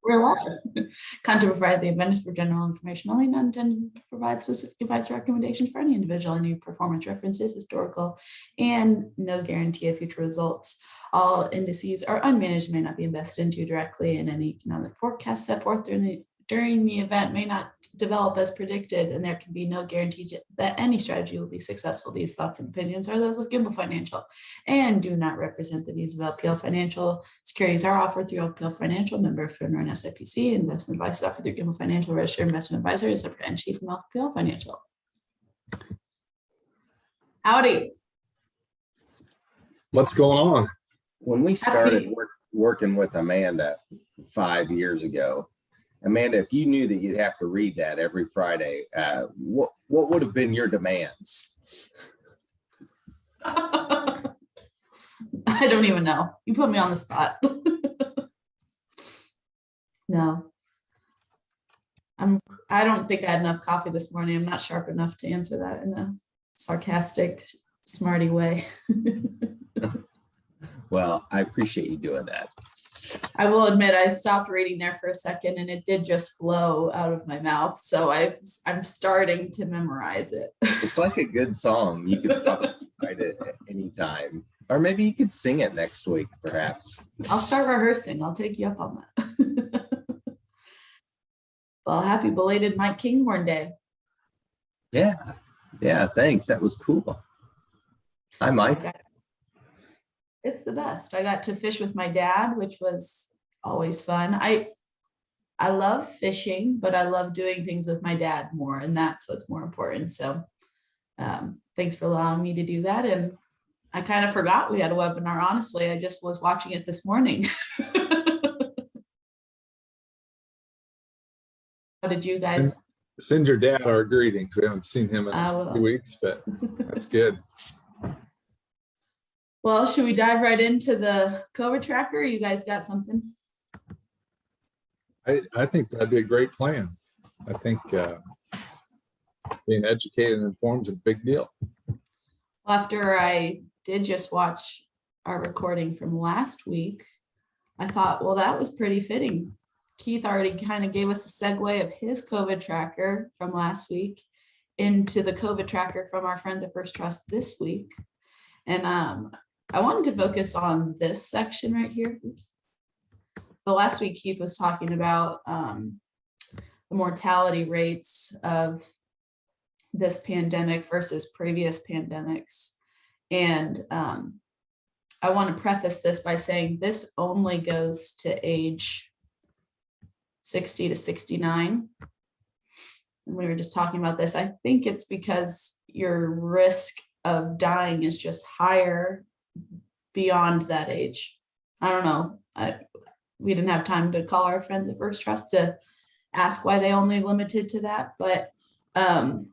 We're live. Content provided the event is for general information only, not intended to provide specific advice or recommendations for any individual. Any performance references, historical, and no guarantee of future results. All indices are unmanaged, may not be invested into directly, and any economic forecast set forth during the event may not develop as predicted, and there can be no guarantee that any strategy will be successful. These thoughts and opinions are those of Gimbal Financial and do not represent the views of LPL Financial. Securities are offered through LPL Financial, member FINRA and SIPC. Investment advice is offered through Gimbal Financial, registered investment advisor is separate entity from LPL Financial. Howdy. What's going on? When we started working with Amanda 5 years ago, Amanda, if you knew that you'd have to read that every Friday, what would have been your demands? I don't even know. You put me on the spot. No. I don't think I had enough coffee this morning. I'm not sharp enough to answer that in a sarcastic, smarty way. Well, I appreciate you doing that. I will admit I stopped reading there for a second and it did just flow out of my mouth. So I'm starting to memorize it. It's like a good song. You could probably write it at any time. Or maybe you could sing it next week, perhaps. I'll start rehearsing. I'll take you up on that. Well, happy belated Mike Kinghorn Day. Yeah, thanks. That was cool. Hi, Mike. It's the best. I got to fish with my dad, which was always fun. I love fishing, but I love doing things with my dad more, and that's what's more important. So thanks for allowing me to do that. And I kind of forgot we had a webinar. Honestly, I just was watching it this morning. How did you guys? Send your dad our greetings. We haven't seen him in a few weeks, but that's good. Well, should we dive right into the COVID tracker? You guys got something? I think that'd be a great plan. I think being educated and informed is a big deal. After I did just watch our recording from last week, I thought, well, that was pretty fitting. Keith already kind of gave us a segue of his COVID tracker from last week into the COVID tracker from our friends at First Trust this week. And I wanted to focus on this section right here. Oops. So last week, Keith was talking about the mortality rates of this pandemic versus previous pandemics. And I want to preface this by saying this only goes to age 60 to 69. And we were just talking about this. I think it's because your risk of dying is just higher beyond that age. I don't know. We didn't have time to call our friends at First Trust to ask why they only limited to that, but the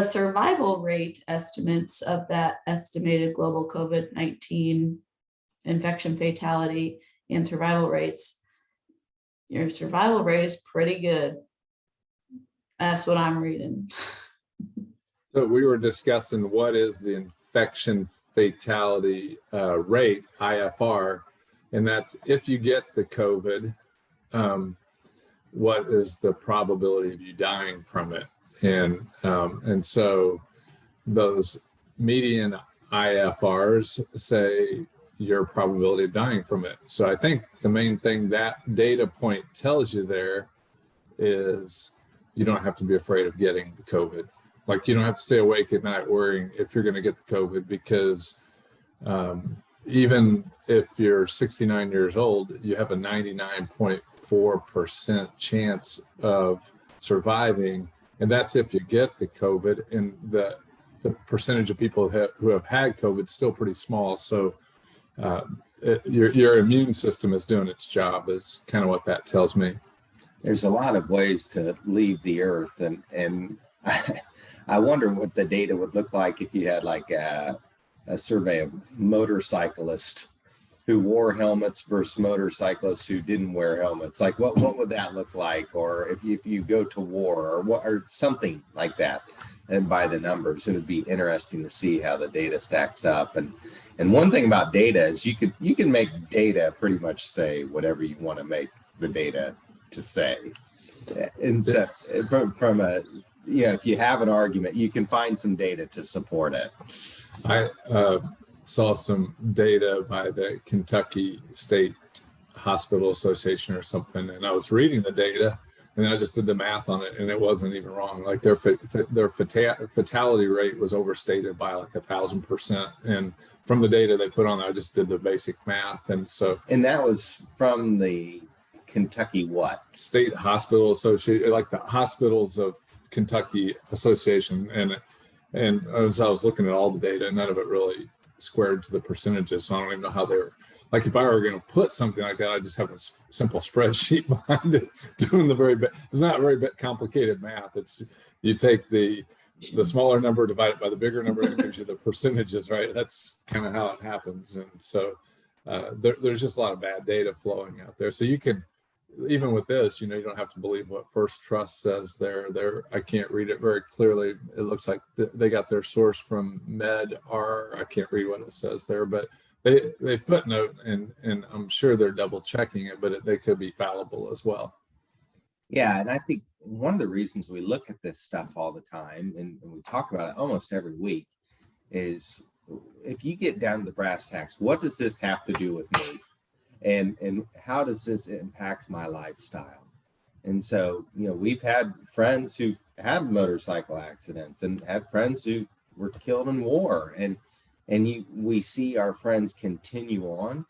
survival rate estimates of that estimated global COVID-19 infection fatality and survival rates, your survival rate is pretty good. That's what I'm reading. So we were discussing what is the infection fatality rate, IFR, and that's if you get the COVID, what is the probability of you dying from it? And so those median IFRs say your probability of dying from it. So I think the main thing that data point tells you there is you don't have to be afraid of getting the COVID. Like you don't have to stay awake at night worrying if you're going to get the COVID, because even if you're 69 years old, you have a 99.4% chance of surviving. And that's if you get the COVID, and the percentage of people who have had COVID is still pretty small. So your immune system is doing its job is kind of what that tells me. There's a lot of ways to leave the earth, and I wonder what the data would look like if you had like a survey of motorcyclists who wore helmets versus motorcyclists who didn't wear helmets. Like what would that look like? Or if you go to war or something like that, and by the numbers, it would be interesting to see how the data stacks up. And And one thing about data is you can make data pretty much say whatever you want to make the data to say. And so from a, if you have an argument, you can find some data to support it. I saw some data by the Kentucky State Hospital Association or something, and I was reading the data, and then I just did the math on it, and it wasn't even wrong. Like their fatality rate was overstated by like 1,000%, and from the data they put on there, I just did the basic math, and so. And that was from the Kentucky what? State Hospital Association, like the Hospitals of Kentucky Association, and as I was looking at all the data, none of it really squared to the percentages. So I don't even know how they're, like if I were going to put something like that, I just have a simple spreadsheet behind it doing it's not very complicated math. It's you take the smaller number, divide it by the bigger number, and it gives you the percentages, right? That's kind of how it happens. And so there's just a lot of bad data flowing out there. So you can, even with this, you don't have to believe what First Trust says there. I can't read it very clearly. It looks like they got their source from Med-R. I can't read what it says there, but they footnote, and I'm sure they're double checking it, but they could be fallible as well. Yeah, and I think one of the reasons we look at this stuff all the time, and we talk about it almost every week, is if you get down to the brass tacks, what does this have to do with me? And how does this impact my lifestyle? And so, we've had friends who've had motorcycle accidents and had friends who were killed in war. And we see our friends continue on.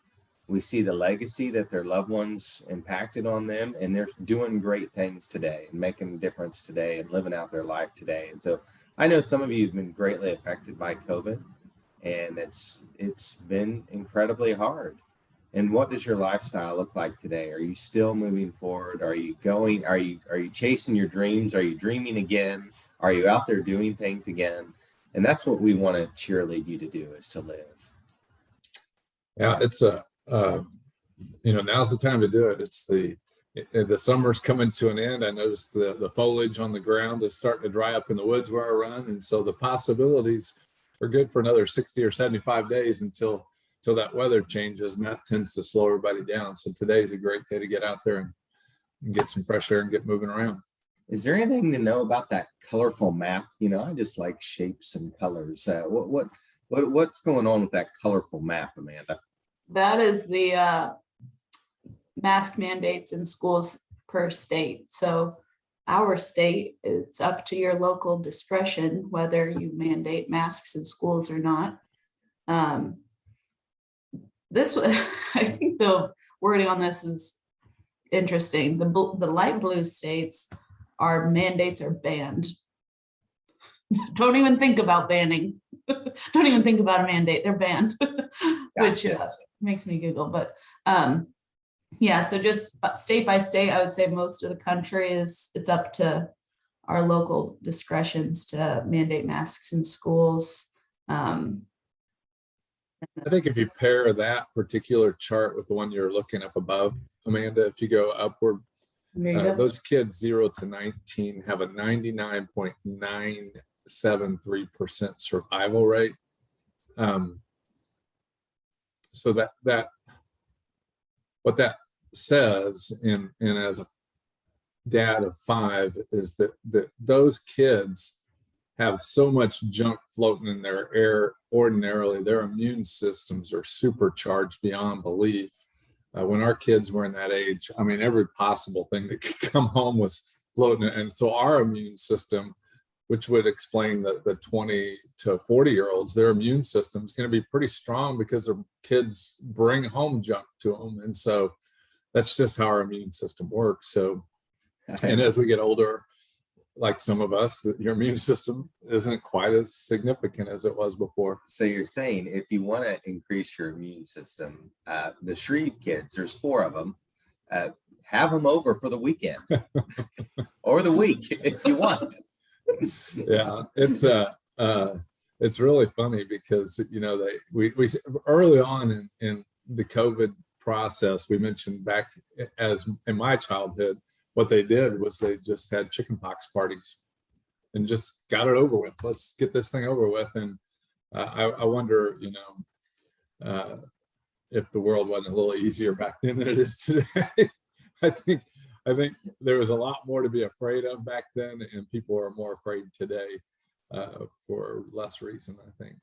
We see the legacy that their loved ones impacted on them, and they're doing great things today and making a difference today and living out their life today. And so I know some of you have been greatly affected by COVID, and it's been incredibly hard. And what does your lifestyle look like today? Are you still moving forward? Are you chasing your dreams? Are you dreaming again? Are you out there doing things again? And that's what we want to cheerlead you to do, is to live. Yeah, it's now's the time to do it. It's the summer's coming to an end. I noticed the foliage on the ground is starting to dry up in the woods where I run. And so the possibilities are good for another 60 or 75 days until that weather changes, and that tends to slow everybody down. So today's a great day to get out there and get some fresh air and get moving around. Is there anything to know about that colorful map? I just like shapes and colors. What's going on with that colorful map, Amanda? That is the mask mandates in schools per state. So our state, it's up to your local discretion whether you mandate masks in schools or not. I think the wording on this is interesting. The light blue states, our mandates are banned. Don't even think about banning. Don't even think about a mandate. They're banned, which makes me giggle. But so just state by state, I would say most of the country it's up to our local discretions to mandate masks in schools. I think if you pair that particular chart with the one you're looking up above, Amanda, if you go upward, those kids 0 to 19 have a 99.973% survival rate. So that what that says, and as a dad of 5, is that those kids have so much junk floating in their air ordinarily. Their immune systems are supercharged beyond belief. When our kids were in that age, I mean, every possible thing that could come home was floating. And so our immune system, which would explain the 20 to 40-year-olds, their immune system is going to be pretty strong because their kids bring home junk to them. And so that's just how our immune system works. So, and as we get older, like some of us, your immune system isn't quite as significant as it was before. So you're saying if you want to increase your immune system, the Shreve kids, there's 4 of them, have them over for the weekend or the week if you want. Yeah, it's really funny because we early on in the COVID process, we mentioned back as in my childhood, what they did was they just had chickenpox parties and just got it over with. Let's get this thing over with. And I wonder, if the world wasn't a little easier back then than it is today. I think there was a lot more to be afraid of back then, and people are more afraid today for less reason, I think.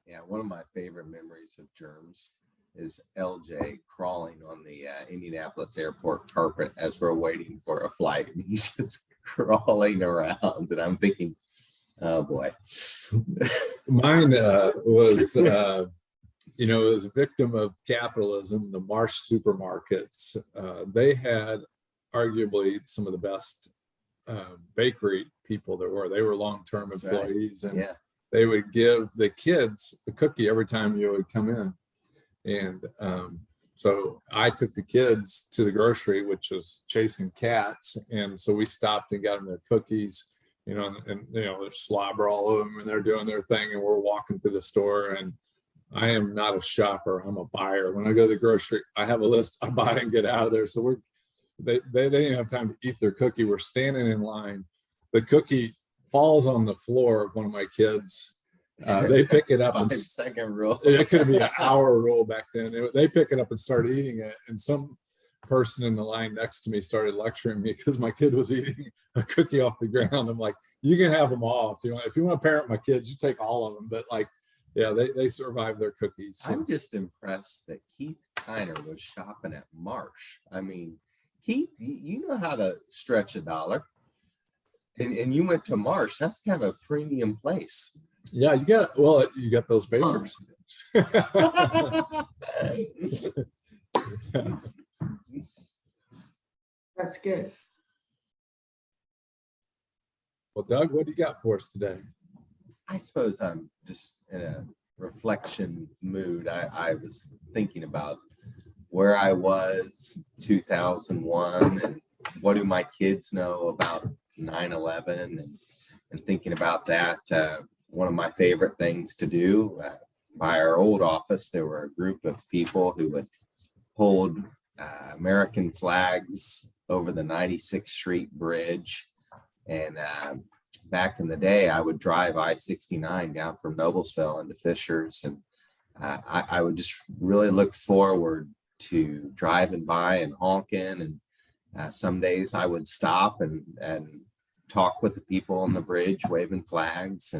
Yeah, one of my favorite memories of germs is LJ crawling on the Indianapolis airport carpet as we're waiting for a flight. And he's just crawling around, and I'm thinking, oh boy. Mine was, you know, as a victim of capitalism, the Marsh supermarkets, they had arguably some of the best bakery people there were. They were long-term That's employees, right. and Yeah. they would give the kids a cookie every time you would come in. And so I took the kids to the grocery, which was chasing cats. And so we stopped and got them their cookies, you know, and you know, there's slobber all over them, and they're doing their thing, and we're walking through the store. And I am not a shopper, I'm a buyer. When I go to the grocery, I have a list, I buy and get out of there. So they didn't have time to eat their cookie. We're standing in line. The cookie falls on the floor of one of my kids. They pick it up. 5-second rule. It could be an hour rule back then. They pick it up and start eating it. And some person in the line next to me started lecturing me because my kid was eating a cookie off the ground. I'm like, you can have them all. If you want to parent my kids, you take all of them. But like, yeah, they survived their cookies. So. I'm just impressed that Keith Kiner was shopping at Marsh. I mean, Keith, you know how to stretch a dollar. And you went to Marsh. That's kind of a premium place. Yeah, you got those bakers. That's good. Well, Doug, what do you got for us today? I suppose I'm just in a reflection mood. I was thinking about where I was 2001 and what do my kids know about 9/11 and thinking about that. One of my favorite things to do by our old office, there were a group of people who would hold American flags over the 96th Street Bridge. And back in the day, I would drive I-69 down from Noblesville into Fishers. And I would just really look forward to driving by and honking. And some days I would stop and talk with the people on the bridge, waving flags.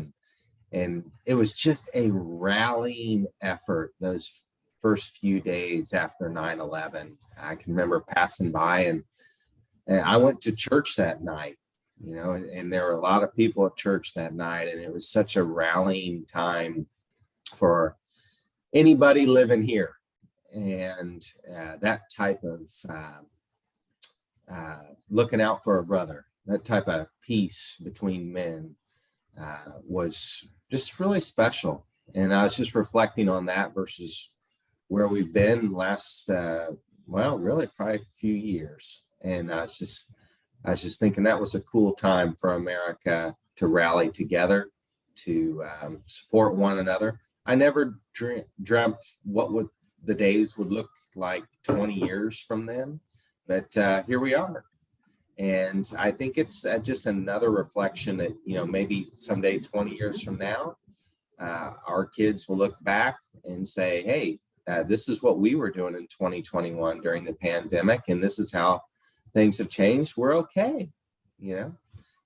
And it was just a rallying effort those first few days after 9/11. I can remember passing by and I went to church that night, you know, and there were a lot of people at church that night. And it was such a rallying time for anybody living here. And that type of looking out for a brother, that type of peace between men was just really special. And I was just reflecting on that versus where we've been last, really probably a few years. And I was just thinking that was a cool time for America to rally together, to support one another. I never dreamt what the days would look like 20 years from then, but here we are. And I think it's just another reflection that, you know, maybe someday 20 years from now, our kids will look back and say, hey, this is what we were doing in 2021 during the pandemic, and this is how things have changed. We're okay, you know?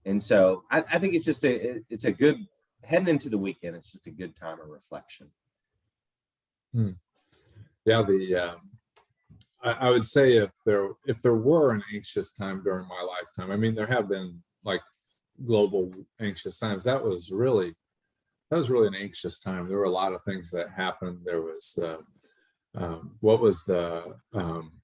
And so I think it's just it's a good, heading into the weekend, it's just a good time of reflection. Yeah, I would say if there were an anxious time during my lifetime, I mean, there have been like global anxious times. That was really an anxious time. There were a lot of things that happened. There was what was the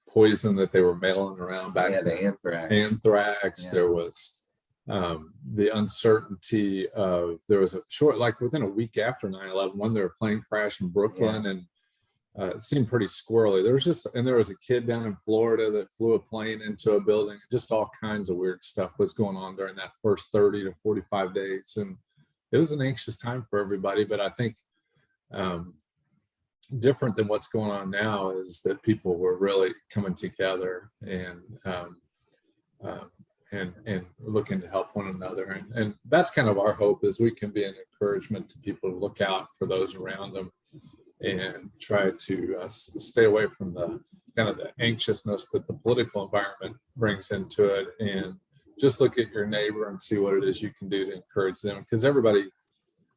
poison that they were mailing around back then? The anthrax. Yeah. There was the uncertainty of, there was a short, like within a week after 9/11, when there was a plane crash in Brooklyn, and it seemed pretty squirrely. There was a kid down in Florida that flew a plane into a building. Just all kinds of weird stuff was going on during that first 30 to 45 days. And it was an anxious time for everybody. But I think different than what's going on now is that people were really coming together and looking to help one another. And that's kind of our hope, is we can be an encouragement to people to look out for those around them. and try to stay away from the kind of the anxiousness that the political environment brings into it, and just look at your neighbor and see what it is you can do to encourage them, because everybody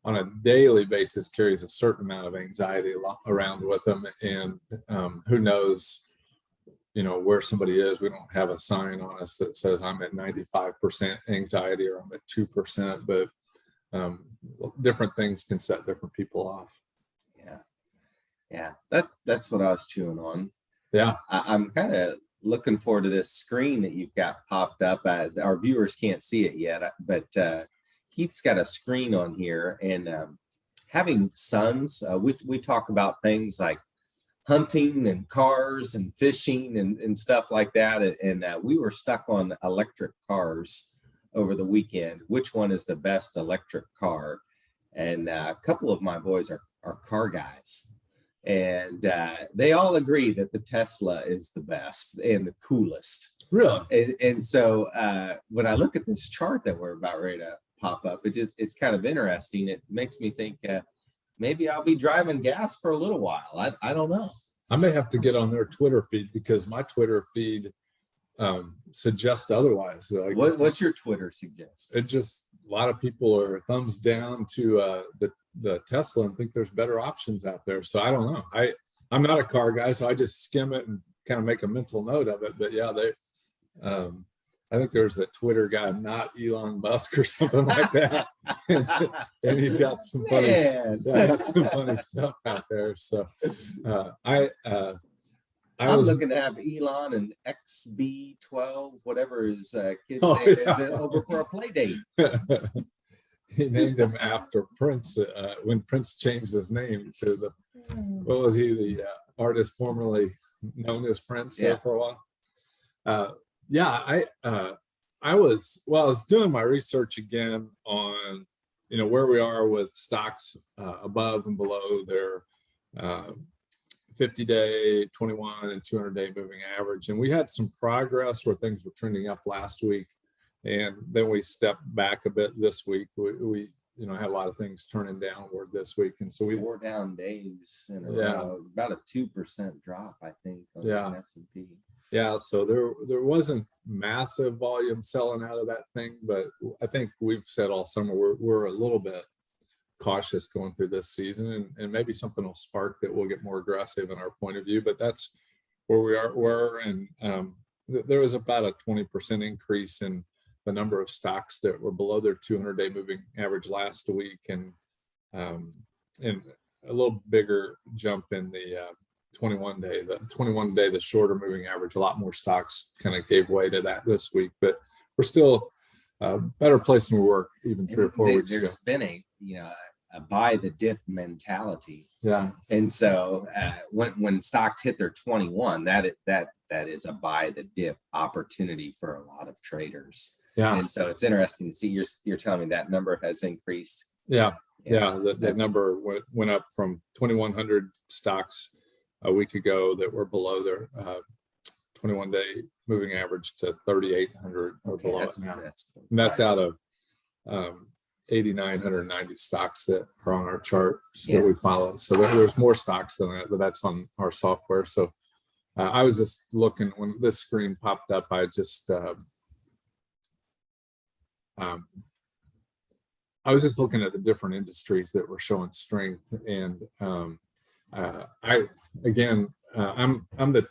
on a daily basis carries a certain amount of anxiety around with them, and who knows, where somebody is. We don't have a sign on us that says I'm at 95% anxiety or I'm at 2%, but different things can set different people off. Yeah, that's what I was chewing on. Yeah, I'm kind of looking forward to this screen that you've got popped up. Our viewers can't see it yet, but Keith's got a screen on here, and having sons, we talk about things like hunting and cars and fishing and stuff like that. And we were stuck on electric cars over the weekend. Which one is the best electric car? And a couple of my boys are car guys. And they all agree that the Tesla is the best and the coolest. really. And so when I look at this chart that we're about ready to pop up, it's kind of interesting. It makes me think maybe I'll be driving gas for a little while. I don't know. I may have to get on their Twitter feed, because my Twitter feed suggests otherwise. Like, What's your Twitter suggest? it just, a lot of people are thumbs down to the Tesla and think there's better options out there. So I don't know. I'm not a car guy, so I just skim it and kind of make a mental note of it. But yeah, I think there's a Twitter guy, not Elon Musk or something like that, and he's got some funny, stuff out there. So I'm looking to have Elon and XB12, whatever his kid's name is, over for a play date. He named him after Prince when Prince changed his name to what was he, the artist formerly known as Prince there for a while. I was doing my research again on where we are with stocks above and below their 50-day, 21 and 200-day moving average, and we had some progress where things were trending up last week. And then we stepped back a bit this week. We had a lot of things turning downward this week, and so we 4 down days in a row, about a 2% drop, I think, on the S&P. Yeah, so there wasn't massive volume selling out of that thing, but I think we've said all summer we're a little bit cautious going through this season, and maybe something will spark that we'll get more aggressive in our point of view. But that's where we are, and there was about a 20% increase in the number of stocks that were below their 200-day moving average last week, and a little bigger jump in the 21-day. The 21-day, the shorter moving average, a lot more stocks kind of gave way to that this week. But we're still a better place than we were even 3 or 4 weeks ago. There's been a buy the dip mentality. Yeah. And so when stocks hit their 21, that is a buy the dip opportunity for a lot of traders. Yeah. And so it's interesting to see you're telling me that number has increased. Yeah. The number went up from 2,100 stocks a week ago that were below their 21-day moving average to 3,800 or below it now. That's out of 8,990 stocks that are on our chart that we follow. So there's more stocks than that, but that's on our software. So I was just looking when this screen popped up. I just I was just looking at the different industries that were showing strength, and I'm the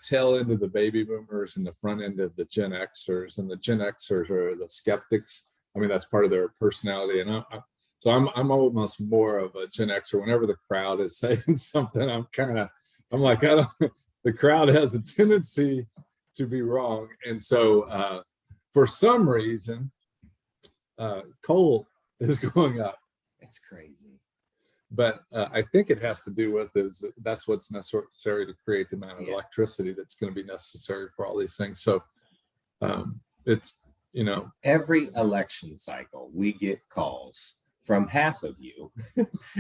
tail end of the baby boomers and the front end of the Gen Xers, and the Gen Xers are the skeptics. I mean, that's part of their personality, and I'm almost more of a Gen Xer. Whenever the crowd is saying something, I'm like, the crowd has a tendency to be wrong, and so for some reason, coal is going up. It's crazy. But I think it has to do with that's what's necessary to create the amount of electricity that's going to be necessary for all these things. So it's, every election cycle, we get calls from half of you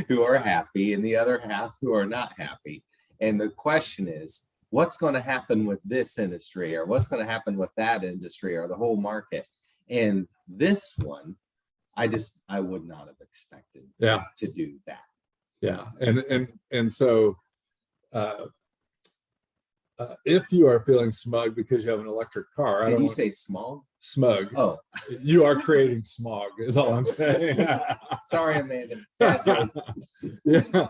who are happy and the other half who are not happy. And the question is, what's going to happen with this industry, or what's going to happen with that industry, or the whole market? And this one, I would not have expected to do that. Yeah. And so if you are feeling smug because you have an electric car, Did you say smog? smug? Oh, You are creating smog, is all I'm saying. sorry, Amanda. Bad joke. Yeah.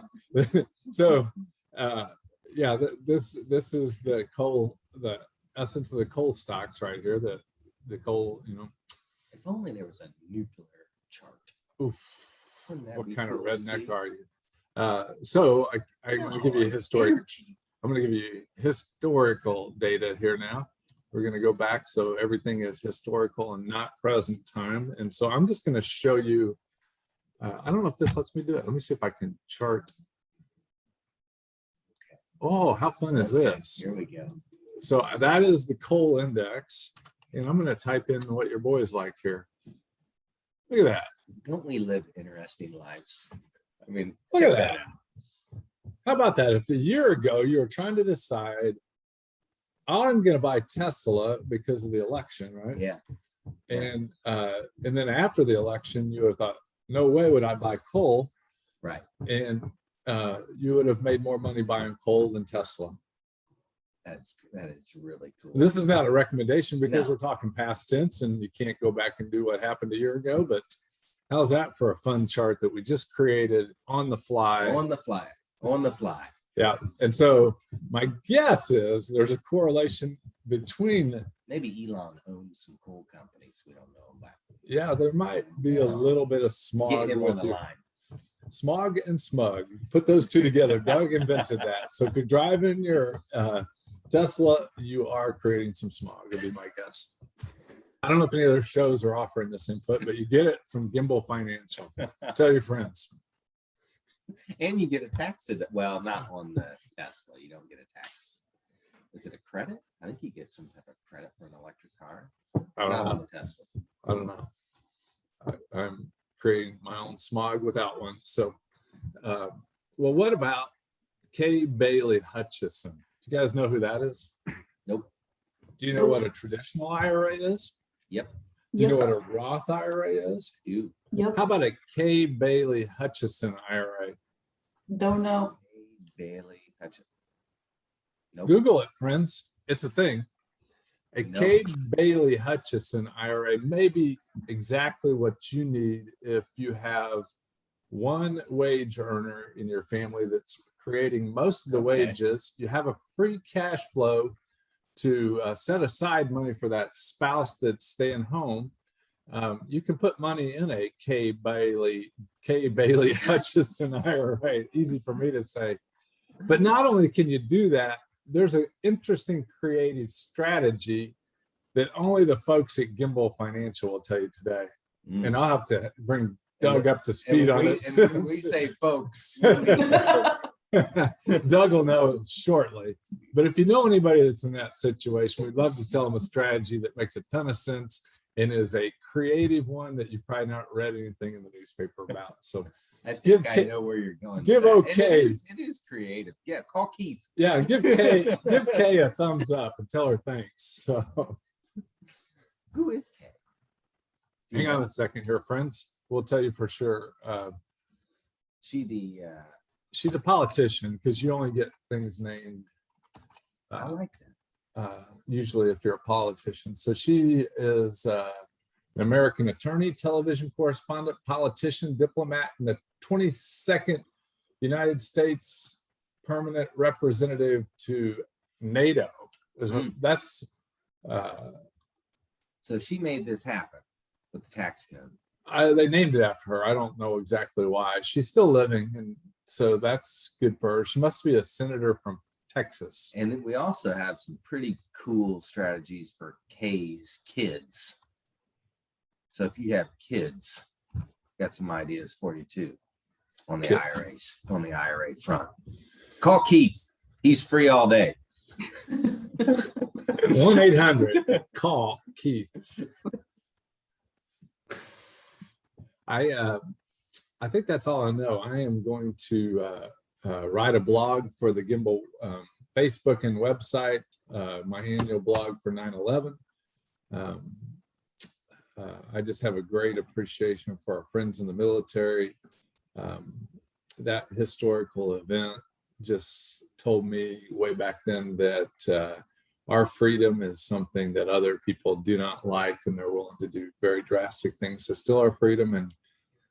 So, yeah, this is the coal, the essence of the coal stocks right here. The coal, If only there was a nuclear chart. oof, Wouldn't that what be kind of cool to redneck see? are you? So I'm going to give you a historic. Energy. I'm going to give you historical data here now. We're going to go back so everything is historical and not present time. And so I'm just going to show you. I don't know if this lets me do it. Let me see if I can chart. Oh, how fun is this? Here we go. So that is the coal index. And I'm going to type in what your boys like here. Look at that. Don't we live interesting lives? I mean, Look check at that. How about that? If a year ago you were trying to decide, I'm going to buy Tesla because of the election, right? Yeah. And then after the election, you would have thought, no way would I buy coal. Right. And you would have made more money buying coal than Tesla. That is really cool. This is not a recommendation because No. we're talking past tense and you can't go back and do what happened a year ago. But how's that for a fun chart that we just created on the fly? On the fly. On the fly. Yeah. And so my guess is there's a correlation between. Maybe Elon owns some coal companies we don't know about. Yeah, there might be a little bit of smog Get him on with the you. line. Smog and smug. Put those two together. Doug invented that. So if you're driving your Tesla, you are creating some smog, would be my guess. I don't know if any other shows are offering this input, but you get it from Gimbal Financial. Tell your friends. And you get a tax well, not on the Tesla. You don't get a tax. Is it a credit? I think you get some type of credit for an electric car. I don't Not on know. the Tesla. I don't know. I'm creating my own smog without one. So, well, what about Kay Bailey Hutchison? Do you guys know who that is? Nope. Do you know what a traditional IRA is? Yep. Do you know what a Roth IRA is? You. Yep. How about a Kay Bailey Hutchison IRA? Don't know. Bailey Hutchison. Nope. Google it, friends. It's a thing. A Nope. Kay Bailey Hutchison IRA may be exactly what you need if you have one wage earner in your family that's creating most of the Okay. wages. You have a free cash flow to set aside money for that spouse that's staying home. You can put money in a Kay Bailey Hutchison IRA. Easy for me to say. But not only can you do that, there's an interesting creative strategy that only the folks at Gimbal Financial will tell you today. Mm. And I'll have to bring Doug up to speed on it. And when we say folks, Doug will know shortly. But if you know anybody that's in that situation, we'd love to tell them a strategy that makes a ton of sense and is a creative one that you've probably not read anything in the newspaper about. So I think Give I Kay- know where you're going. give with that. okay. It is creative. Yeah, call Keith. yeah, give Kay a thumbs up and tell her thanks. So Who is Kay? hang on a second here, friends. We'll tell you for sure. She the She's a politician because you only get things named I like that. usually if you're a politician. So she is an American attorney, television correspondent, politician, diplomat, and the 22nd United States permanent representative to NATO. That's So she made this happen with the tax code. they named it after her. I don't know exactly why. She's still living, and so that's good for her. She must be a senator from Texas. And then we also have some pretty cool strategies for Kay's kids. So if you have kids, got some ideas for you too on the Kids. IRA front. Call Keith. He's free all day. 1-800 call Keith. I think that's all I know. I am going to write a blog for the Gimbal Facebook and website, my annual blog for 9/11. I just have a great appreciation for our friends in the military. That historical event just told me way back then that our freedom is something that other people do not like, and they're willing to do very drastic things to steal our freedom. And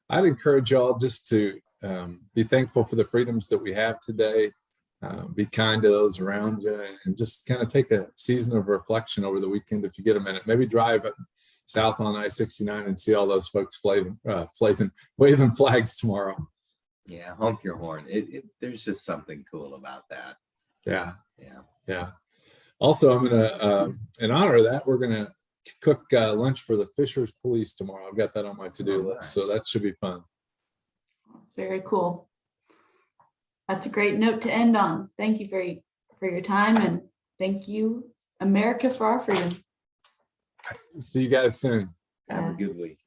I'd encourage y'all just to be thankful for the freedoms that we have today. Be kind to those around you, and just kind of take a season of reflection over the weekend if you get a minute. Maybe drive south on I-69 and see all those folks waving flags tomorrow. Yeah, honk your horn. There's just something cool about that. Yeah. Yeah. Yeah. Also, I'm gonna, in honor of that, we're gonna cook lunch for the Fishers Police tomorrow. I've got that on my to-do list, so that should be fun. It's very cool. That's a great note to end on. Thank you for your time, and thank you, America, for our freedom. See you guys soon. Have a good week.